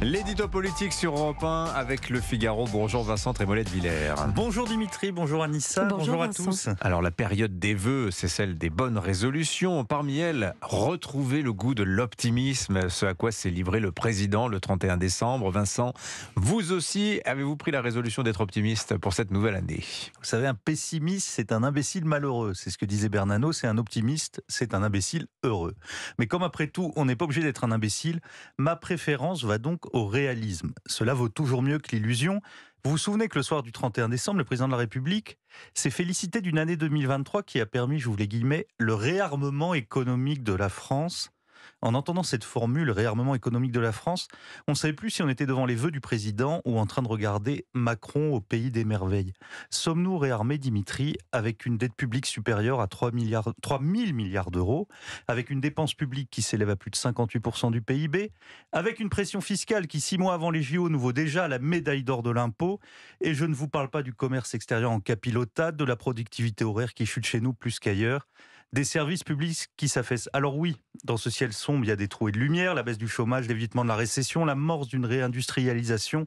L'édito politique sur Europe 1 avec Le Figaro. Bonjour Vincent Trémollet de Villers. Bonjour Dimitri, bonjour Anissa, bonjour à tous. Alors la période des vœux, c'est celle des bonnes résolutions. Parmi elles, retrouver le goût de l'optimisme, ce à quoi s'est livré le président le 31 décembre. Vincent, vous aussi, avez-vous pris la résolution d'être optimiste pour cette nouvelle année? Vous savez, un pessimiste, c'est un imbécile malheureux. C'est ce que disait Bernanos, c'est un optimiste, c'est un imbécile heureux. Mais comme après tout, on n'est pas obligé d'être un imbécile, ma préférence va donc au réalisme. Cela vaut toujours mieux que l'illusion. Vous vous souvenez que le soir du 31 décembre, le président de la République s'est félicité d'une année 2023 qui a permis, j'ouvre les guillemets, le réarmement économique de la France. En entendant cette formule, réarmement économique de la France, on ne savait plus si on était devant les vœux du président ou en train de regarder Macron au pays des merveilles. Sommes-nous réarmés, Dimitri, avec une dette publique supérieure à 3 000 milliards d'euros, avec une dépense publique qui s'élève à plus de 58% du PIB, avec une pression fiscale qui, 6 mois avant les JO, nous vaut déjà la médaille d'or de l'impôt, et je ne vous parle pas du commerce extérieur en capilotade, de la productivité horaire qui chute chez nous plus qu'ailleurs, des services publics qui s'affaissent. Alors oui, dans ce ciel sombre, il y a des trous et de lumière, la baisse du chômage, l'évitement de la récession, l'amorce d'une réindustrialisation.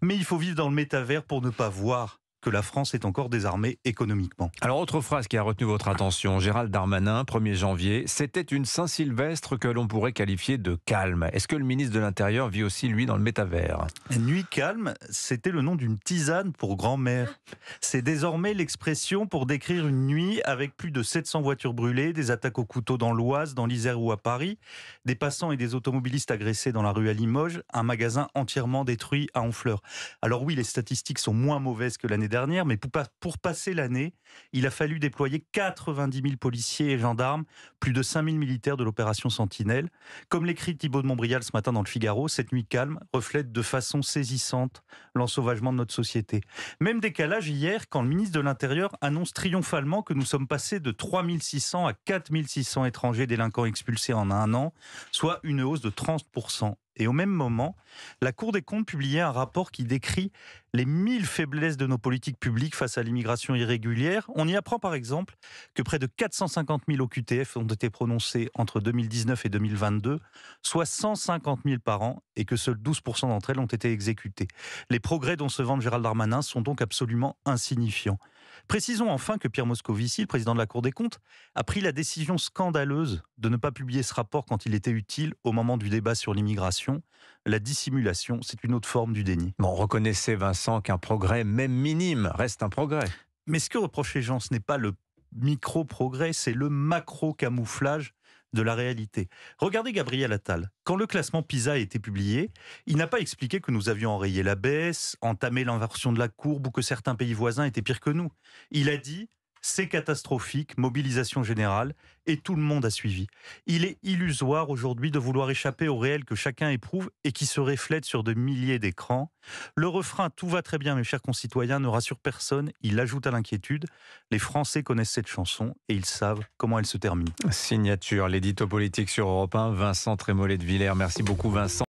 Mais il faut vivre dans le métavers pour ne pas voir que la France est encore désarmée économiquement. Alors, autre phrase qui a retenu votre attention, Gérald Darmanin, 1er janvier, c'était une Saint-Sylvestre que l'on pourrait qualifier de calme. Est-ce que le ministre de l'Intérieur vit aussi, lui, dans le métavers? Nuit calme, c'était le nom d'une tisane pour grand-mère. C'est désormais l'expression pour décrire une nuit avec plus de 700 voitures brûlées, des attaques au couteau dans l'Oise, dans l'Isère ou à Paris, des passants et des automobilistes agressés dans la rue à Limoges, un magasin entièrement détruit à Honfleur. Alors oui, les statistiques sont moins mauvaises que l'année dernière, mais pour passer l'année, il a fallu déployer 90 000 policiers et gendarmes, plus de 5 000 militaires de l'opération Sentinelle. Comme l'écrit Thibault de Montbrial ce matin dans le Figaro, cette nuit calme reflète de façon saisissante l'ensauvagement de notre société. Même décalage hier, quand le ministre de l'Intérieur annonce triomphalement que nous sommes passés de 3 600 à 4 600 étrangers délinquants expulsés en un an, soit une hausse de 30%. Et au même moment, la Cour des comptes publiait un rapport qui décrit les 1000 faiblesses de nos politiques publiques face à l'immigration irrégulière. On y apprend par exemple que près de 450 000 OQTF ont été prononcés entre 2019 et 2022, soit 150 000 par an, et que seuls 12% d'entre elles ont été exécutées. Les progrès dont se vante Gérald Darmanin sont donc absolument insignifiants. Précisons enfin que Pierre Moscovici, le président de la Cour des comptes, a pris la décision scandaleuse de ne pas publier ce rapport quand il était utile au moment du débat sur l'immigration. La dissimulation, c'est une autre forme du déni. Bon, reconnaissez Vincent qu'un progrès, même minime, reste un progrès. Mais ce que reprochent les gens, ce n'est pas le micro-progrès, c'est le macro-camouflage de la réalité. Regardez Gabriel Attal. Quand le classement PISA a été publié, il n'a pas expliqué que nous avions enrayé la baisse, entamé l'inversion de la courbe ou que certains pays voisins étaient pires que nous. Il a dit « c'est catastrophique, mobilisation générale » et tout le monde a suivi. Il est illusoire aujourd'hui de vouloir échapper au réel que chacun éprouve et qui se reflète sur de milliers d'écrans. Le refrain « Tout va très bien mes chers concitoyens » ne rassure personne, il ajoute à l'inquiétude. Les Français connaissent cette chanson et ils savent comment elle se termine. Signature, l'édito politique sur Europe 1, Vincent Trémollet de Villers. Merci beaucoup Vincent.